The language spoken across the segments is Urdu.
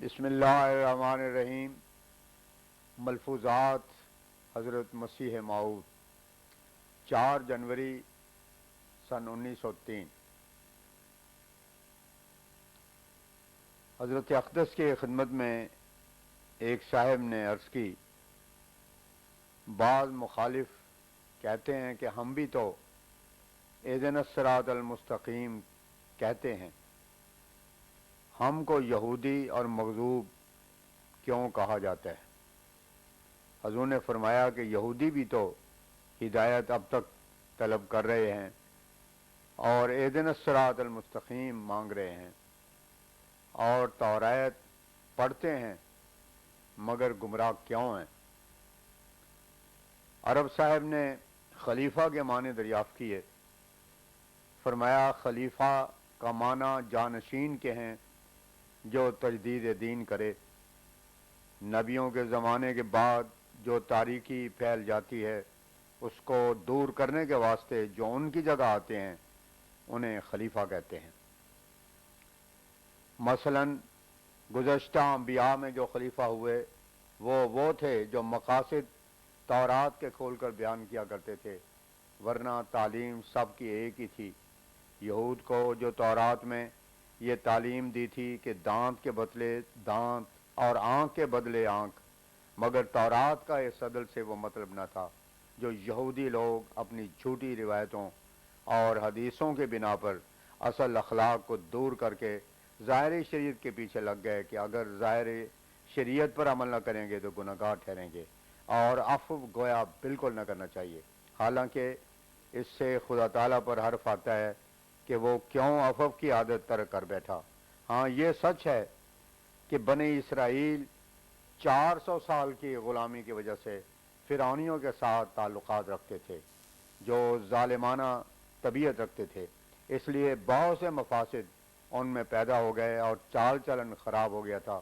بسم اللہ الرحمن الرحیم۔ ملفوظات حضرت مسیح موعود 4 جنوری سن 1903۔ حضرت اقدس کی خدمت میں ایک صاحب نے عرض کی، بعض مخالف کہتے ہیں کہ ہم بھی تو اہدنا الصراط المستقیم کہتے ہیں، ہم کو یہودی اور مغضوب کیوں کہا جاتا ہے؟ حضور نے فرمایا کہ یہودی بھی تو ہدایت اب تک طلب کر رہے ہیں اور اہدنا الصراط المستقیم مانگ رہے ہیں، اور توریت پڑھتے ہیں مگر گمراہ کیوں ہیں؟ عرب صاحب نے خلیفہ کے معنی دریافت کیے۔ فرمایا خلیفہ کا معنی جانشین کے ہیں جو تجدید دین کرے۔ نبیوں کے زمانے کے بعد جو تاریکی پھیل جاتی ہے اس کو دور کرنے کے واسطے جو ان کی جگہ آتے ہیں انہیں خلیفہ کہتے ہیں۔ مثلا گزشتہ انبیاء میں جو خلیفہ ہوئے وہ تھے جو مقاصد تورات کے کھول کر بیان کیا کرتے تھے، ورنہ تعلیم سب کی ایک ہی تھی۔ یہود کو جو تورات میں یہ تعلیم دی تھی کہ دانت کے بدلے دانت اور آنکھ کے بدلے آنکھ، مگر تورات کا اس عدل سے وہ مطلب نہ تھا۔ جو یہودی لوگ اپنی جھوٹی روایتوں اور حدیثوں کے بنا پر اصل اخلاق کو دور کر کے ظاہری شریعت کے پیچھے لگ گئے کہ اگر ظاہر شریعت پر عمل نہ کریں گے تو گناہگار ٹھہریں گے، اور عفو گویا بالکل نہ کرنا چاہیے، حالانکہ اس سے خدا تعالیٰ پر حرف آتا ہے کہ وہ کیوں عفو کی عادت ترک کر بیٹھا۔ ہاں یہ سچ ہے کہ بنی اسرائیل 400 سال کی غلامی کی وجہ سے فرعونیوں کے ساتھ تعلقات رکھتے تھے جو ظالمانہ طبیعت رکھتے تھے، اس لیے بہت سے مفاسد ان میں پیدا ہو گئے اور چال چلن خراب ہو گیا تھا۔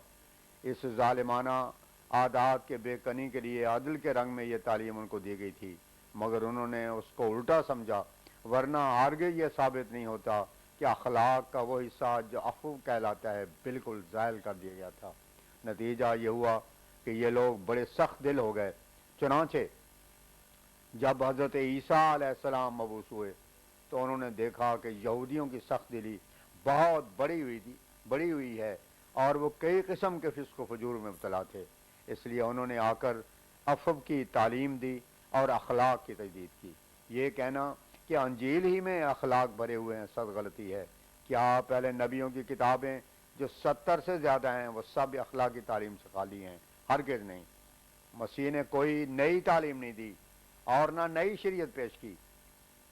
اس ظالمانہ عادات کے بے کنی کے لیے عدل کے رنگ میں یہ تعلیم ان کو دی گئی تھی، مگر انہوں نے اس کو الٹا سمجھا، ورنہ ہرگز یہ ثابت نہیں ہوتا کہ اخلاق کا وہ حصہ جو عفو کہلاتا ہے بالکل زائل کر دیا گیا تھا۔ نتیجہ یہ ہوا کہ یہ لوگ بڑے سخت دل ہو گئے۔ چنانچہ جب حضرت عیسیٰ علیہ السلام مبعوث ہوئے تو انہوں نے دیکھا کہ یہودیوں کی سخت دلی بہت بڑی ہوئی ہے اور وہ کئی قسم کے فسق و فجور میں مبتلا تھے، اس لیے انہوں نے آ کر عفو کی تعلیم دی اور اخلاق کی تجدید کی۔ یہ کہنا کہ انجیل ہی میں اخلاق بھرے ہوئے ہیں سب غلطی ہے۔ کیا پہلے نبیوں کی کتابیں جو 70 سے زیادہ ہیں وہ سب اخلاقی تعلیم سے خالی ہیں؟ ہرگز نہیں۔ مسیح نے کوئی نئی تعلیم نہیں دی اور نہ نئی شریعت پیش کی۔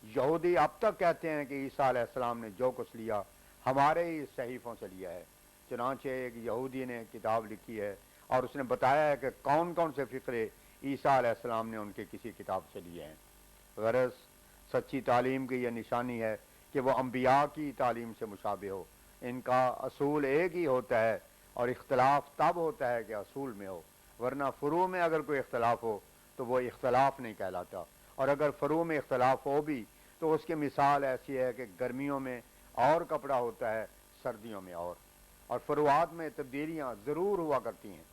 یہودی اب تک کہتے ہیں کہ عیسیٰ علیہ السلام نے جو کچھ لیا ہمارے ہی صحیفوں سے لیا ہے۔ چنانچہ ایک یہودی نے کتاب لکھی ہے اور اس نے بتایا ہے کہ کون کون سے فقرے عیسیٰ علیہ السلام نے ان کے کسی کتاب سے لیے ہیں۔ غرض سچی تعلیم کی یہ نشانی ہے کہ وہ انبیاء کی تعلیم سے مشابہ ہو۔ ان کا اصول ایک ہی ہوتا ہے اور اختلاف تب ہوتا ہے کہ اصول میں ہو، ورنہ فروع میں اگر کوئی اختلاف ہو تو وہ اختلاف نہیں کہلاتا، اور اگر فروع میں اختلاف ہو بھی تو اس کی مثال ایسی ہے کہ گرمیوں میں اور کپڑا ہوتا ہے سردیوں میں اور فروعات میں تبدیلیاں ضرور ہوا کرتی ہیں۔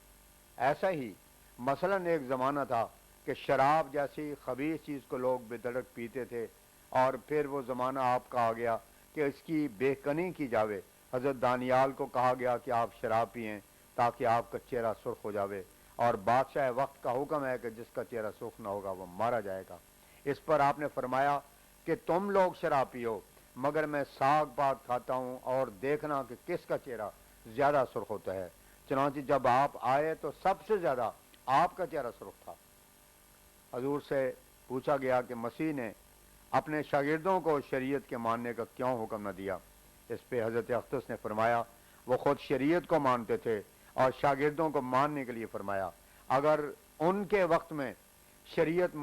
ایسا ہی مثلا ایک زمانہ تھا کہ شراب جیسی خبیث چیز کو لوگ بے دھڑک پیتے تھے، اور پھر وہ زمانہ آپ کا آ گیا کہ اس کی بے کنی کی جاوے۔ حضرت دانیال کو کہا گیا کہ آپ شراب پئیں تاکہ آپ کا چہرہ سرخ ہو جاوے، اور بادشاہ وقت کا حکم ہے کہ جس کا چہرہ سرخ نہ ہوگا وہ مارا جائے گا۔ اس پر آپ نے فرمایا کہ تم لوگ شراب پیو مگر میں ساگ پات کھاتا ہوں اور دیکھنا کہ کس کا چہرہ زیادہ سرخ ہوتا ہے۔ چنانچہ جب آپ آئے تو سب سے زیادہ آپ کا چہرہ سرخ تھا۔ حضور سے پوچھا گیا کہ مسیح نے اپنے شاگردوں کو شریعت کے ماننے کا کیوں حکم نہ دیا؟ اس پہ حضرت اقدس نے فرمایا وہ خود شریعت کو مانتے تھے اور شاگردوں کو ماننے کے لیے فرمایا۔ اگر ان کے وقت میں شریعت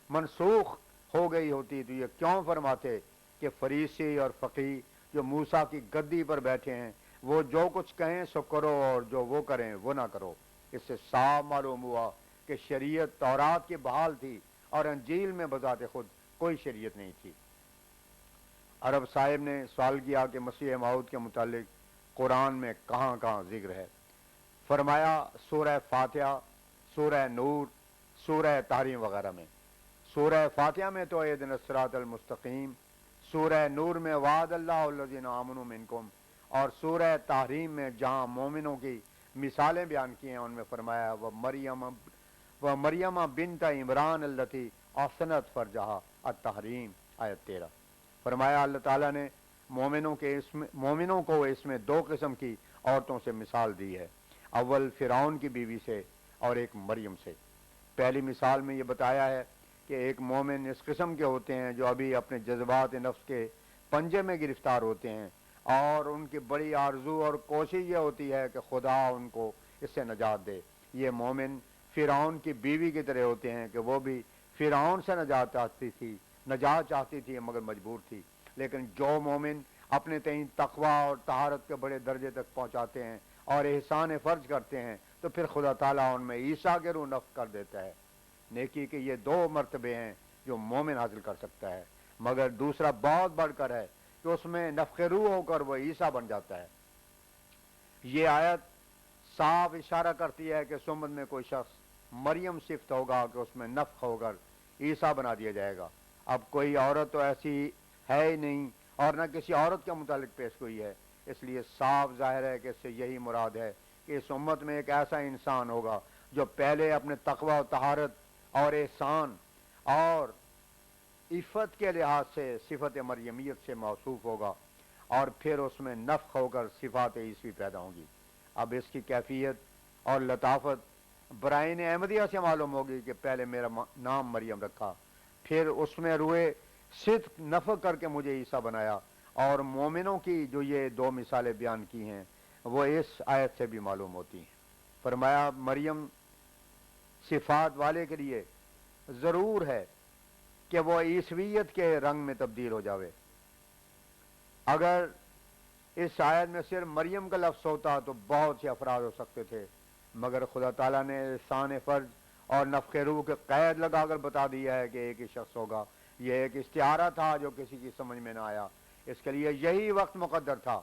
منسوخ ہو گئی ہوتی تو یہ کیوں فرماتے کہ فریسی اور فقیہ جو موسیٰ کی گدی پر بیٹھے ہیں وہ جو کچھ کہیں سو کرو اور جو وہ کریں وہ نہ کرو؟ اس سے صاف معلوم ہوا کہ شریعت تورات کی بحال تھی اور انجیل میں بذات خود کوئی شریعت نہیں تھی۔ عرب صاحب نے سوال کیا کہ مسیح موعود کے متعلق قرآن میں کہاں کہاں ذکر ہے؟ فرمایا سورہ فاتحہ، سورہ نور، سورہ تحریم وغیرہ میں۔ سورہ فاتحہ میں تو اہدنا الصراط المستقیم، سورہ نور میں وعد اللہ الذین آمنوا منکم، اور سورہ تحریم میں جہاں مومنوں کی مثالیں بیان کی ہیں ان میں فرمایا وہ مریم بنت عمران التی احسنت فرجہا التحریم، آیت 13۔ فرمایا اللہ تعالیٰ نے مومنوں کو اس میں دو قسم کی عورتوں سے مثال دی ہے، اول فرعون کی بیوی سے اور ایک مریم سے۔ پہلی مثال میں یہ بتایا ہے کہ ایک مومن اس قسم کے ہوتے ہیں جو ابھی اپنے جذبات نفس کے پنجے میں گرفتار ہوتے ہیں، اور ان کی بڑی آرزو اور کوشش یہ ہوتی ہے کہ خدا ان کو اس سے نجات دے۔ یہ مومن فرعون کی بیوی کی طرح ہوتے ہیں کہ وہ بھی فرعون سے نجات چاہتی تھی مگر مجبور تھی۔ لیکن جو مومن اپنے تئیں تقوی اور طہارت کے بڑے درجے تک پہنچاتے ہیں اور احسان فرض کرتے ہیں تو پھر خدا تعالیٰ ان میں عیسیٰ کے روح نفخ کر دیتا ہے۔ نیکی کے یہ دو مرتبے ہیں جو مومن حاصل کر سکتا ہے، مگر دوسرا بہت بڑھ کر ہے کہ اس میں نفخ روح ہو کر وہ عیسیٰ بن جاتا ہے۔ یہ آیت صاف اشارہ کرتی ہے کہ سمت میں کوئی شخص مریم صفت ہوگا کہ اس میں نفخ ہو کر عیسیٰ بنا دیا جائے گا۔ اب کوئی عورت تو ایسی ہے ہی نہیں اور نہ کسی عورت کے متعلق پیش ہوئی ہے، اس لیے صاف ظاہر ہے کہ اس سے یہی مراد ہے کہ اس امت میں ایک ایسا انسان ہوگا جو پہلے اپنے تقوی و طہارت اور احسان اور عفت کے لحاظ سے صفت مریمیت سے موصوف ہوگا، اور پھر اس میں نفخ ہو کر صفات عیسوی پیدا ہوں گی۔ اب اس کی کیفیت اور لطافت برائن احمدیہ سے معلوم ہوگی کہ پہلے میرا نام مریم رکھا، پھر اس میں روئے صدق نفخ کر کے مجھے عیسیٰ بنایا، اور مومنوں کی جو یہ دو مثالیں بیان کی ہیں وہ اس آیت سے بھی معلوم ہوتی ہیں۔ فرمایا مریم صفات والے کے لیے ضرور ہے کہ وہ عیسویت کے رنگ میں تبدیل ہو جاوے۔ اگر اس آیت میں صرف مریم کا لفظ ہوتا تو بہت سے افراد ہو سکتے تھے، مگر خدا تعالیٰ نے احسان فرض اور نفخ روح کے قید لگا کر بتا دیا ہے کہ ایک ہی شخص ہوگا۔ یہ ایک استعارہ تھا جو کسی کی سمجھ میں نہ آیا، اس کے لیے یہی وقت مقدر تھا۔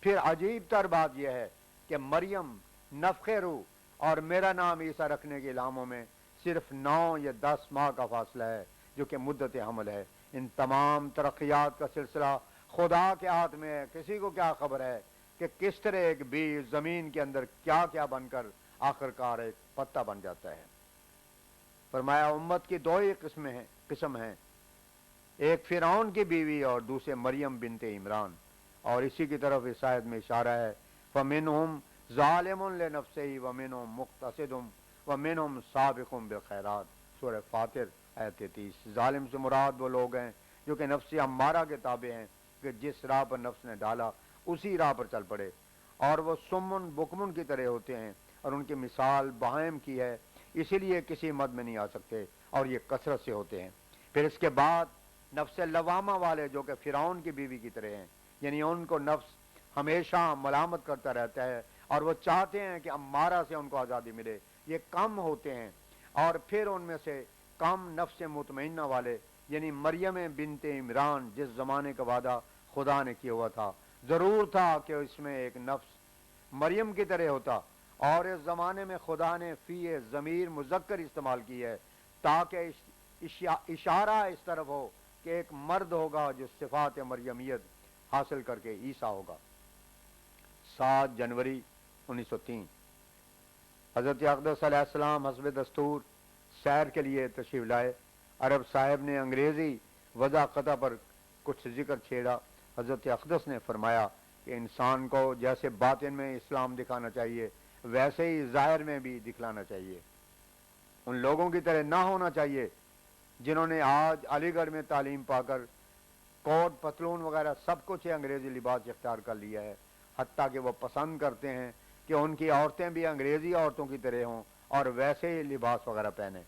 پھر عجیب تر بات یہ ہے کہ مریم، نفخ روح اور میرا نام عیسیٰ رکھنے کے الہاموں میں صرف 9 یا 10 ماہ کا فاصلہ ہے جو کہ مدت حمل ہے۔ ان تمام ترقیات کا سلسلہ خدا کے ہاتھ میں ہے۔ کسی کو کیا خبر ہے کہ کس طرح ایک بیج زمین کے اندر کیا کیا بن کر آخرکار ایک پتا بن جاتا ہے۔ فرمایا امت کی دو ہی قسم ہیں، ایک فرعون کی بیوی اور دوسرے مریم بنت عمران، اور اسی کی طرف اس آیت میں اشارہ ہے فَمِنْهُمْ ظَالِمٌ لِنَفْسِهِ وَمِنْهُمْ مُقْتَصِدٌ وَمِنْهُمْ سَابِقٌ بِالْخَيْرَاتِ، سورہ فاطر آیت 33۔ ظالم سے مراد وہ لوگ ہیں جو کہ نفس امارہ کے تابع ہیں، کہ جس راہ پر نفس نے ڈالا اسی راہ پر چل پڑے، اور وہ سمن بکمن کی طرح ہوتے ہیں، اور ان کی مثال بہائم کی ہے، اسی لیے کسی مد میں نہیں آ سکتے، اور یہ کثرت سے ہوتے ہیں۔ پھر اس کے بعد نفس لوامہ والے جو کہ فرعون کی بیوی کی طرح ہیں، یعنی ان کو نفس ہمیشہ ملامت کرتا رہتا ہے اور وہ چاہتے ہیں کہ امارہ سے ان کو آزادی ملے، یہ کم ہوتے ہیں۔ اور پھر ان میں سے کم نفس مطمئنہ والے، یعنی مریم بنت عمران جس زمانے کا وعدہ خدا نے کیا ہوا تھا، ضرور تھا کہ اس میں ایک نفس مریم کی طرح ہوتا، اور اس زمانے میں خدا نے فی ضمیر مذکر استعمال کی ہے تاکہ اشارہ اس طرف ہو کہ ایک مرد ہوگا جو صفات مریمیت حاصل کر کے عیسیٰ ہوگا۔ 7 جنوری 1903 حضرت اقدس علیہ السلام حسب دستور سیر کے لیے تشریف لائے۔ عرب صاحب نے انگریزی وضع قطع پر کچھ ذکر چھیڑا۔ حضرت اقدس نے فرمایا کہ انسان کو جیسے باطن میں اسلام دکھانا چاہیے ویسے ہی ظاہر میں بھی دکھلانا چاہیے۔ ان لوگوں کی طرح نہ ہونا چاہیے جنہوں نے آج علی گڑھ میں تعلیم پا کر کوٹ پتلون وغیرہ سب کچھ انگریزی لباس اختیار کر لیا ہے، حتیٰ کہ وہ پسند کرتے ہیں کہ ان کی عورتیں بھی انگریزی عورتوں کی طرح ہوں اور ویسے ہی لباس وغیرہ پہنیں۔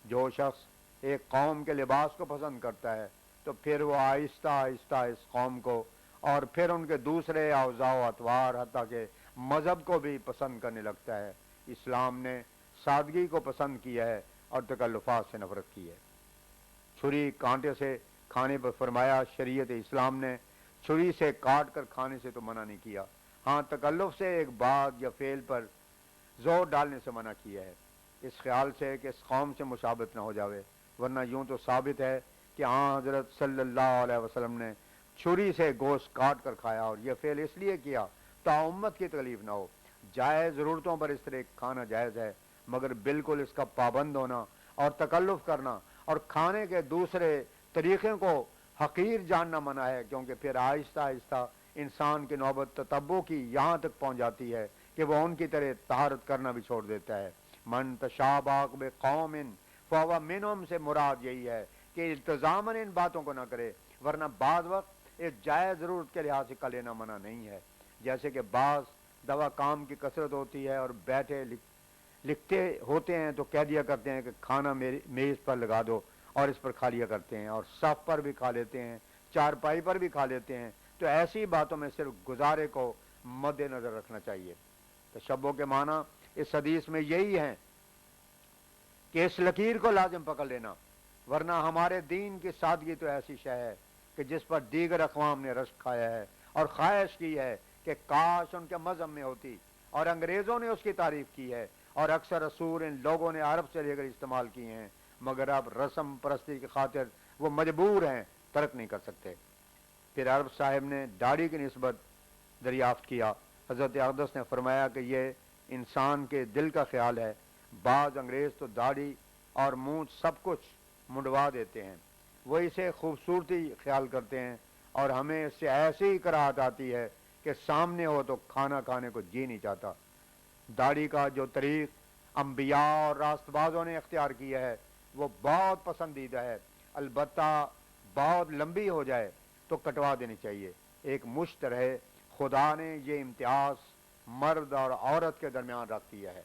جو شخص ایک قوم کے لباس کو پسند کرتا ہے تو پھر وہ آہستہ آہستہ اس قوم کو اور پھر ان کے دوسرے اوضاع و اطوار حتیٰ کہ مذہب کو بھی پسند کرنے لگتا ہے۔ اسلام نے سادگی کو پسند کیا ہے اور تکلفات سے نفرت کی ہے۔ چھری کانٹے سے کھانے پر فرمایا شریعت اسلام نے چھری سے کاٹ کر کھانے سے تو منع نہیں کیا، ہاں تکلف سے ایک بات یا فعل پر زور ڈالنے سے منع کیا ہے، اس خیال سے کہ اس قوم سے مشابہت نہ ہو جاوے، ورنہ یوں تو ثابت ہے کہ حضرت صلی اللہ علیہ وسلم نے چھری سے گوشت کاٹ کر کھایا، اور یہ فعل اس لیے کیا تا امت کی تکلیف نہ ہو۔ جائز ضرورتوں پر اس طرح کھانا جائز ہے، مگر بالکل اس کا پابند ہونا اور تکلف کرنا اور کھانے کے دوسرے طریقے کو حقیر جاننا منع ہے، کیونکہ پھر آہستہ آہستہ انسان کی نوبت تتبع کی یہاں تک پہنچ جاتی ہے کہ وہ ان کی طرح طہارت کرنا بھی چھوڑ دیتا ہے۔ من تشابہ بقوم فہو منہم سے مراد یہی ہے کہ التزاماً ان باتوں کو نہ کرے، ورنہ بعض وقت اس جائز ضرورت کے لحاظ سے کا لینا منع نہیں ہے، جیسے کہ بعض دوا کام کی کثرت ہوتی ہے اور بیٹھے لکھتے ہوتے ہیں تو کہہ دیا کرتے ہیں کہ کھانا میری میز پر لگا دو، اور اس پر کھا لیا کرتے ہیں، اور صف پر بھی کھا لیتے ہیں، چارپائی پر بھی کھا لیتے ہیں۔ تو ایسی باتوں میں صرف گزارے کو مد نظر رکھنا چاہیے۔ تشبہ کے معنی اس حدیث میں یہی ہیں کہ اس لکیر کو لازم پکڑ لینا، ورنہ ہمارے دین کی سادگی تو ایسی شے ہے کہ جس پر دیگر اقوام نے رشک کھایا ہے اور خواہش کی ہے کہ کاش ان کے مذہب میں ہوتی، اور انگریزوں نے اس کی تعریف کی ہے، اور اکثر اصول ان لوگوں نے عرب سے لے کر استعمال کیے ہیں، مگر اب رسم پرستی کی خاطر وہ مجبور ہیں، ترک نہیں کر سکتے۔ پھر عرب صاحب نے داڑھی کی نسبت دریافت کیا۔ حضرت اقدس نے فرمایا کہ یہ انسان کے دل کا خیال ہے، بعض انگریز تو داڑھی اور مونچھ سب کچھ منڈوا دیتے ہیں، وہ اسے خوبصورتی خیال کرتے ہیں، اور ہمیں اس سے ایسی ہی کراہت آتی ہے کہ سامنے ہو تو کھانا کھانے کو جی نہیں چاہتا۔ داڑھی کا جو طریق انبیاء اور راست بازوں نے اختیار کیا ہے وہ بہت پسندیدہ ہے، البتہ بہت لمبی ہو جائے تو کٹوا دینی چاہیے، ایک مشت رہے۔ خدا نے یہ امتیاز مرد اور عورت کے درمیان رکھ دیا ہے۔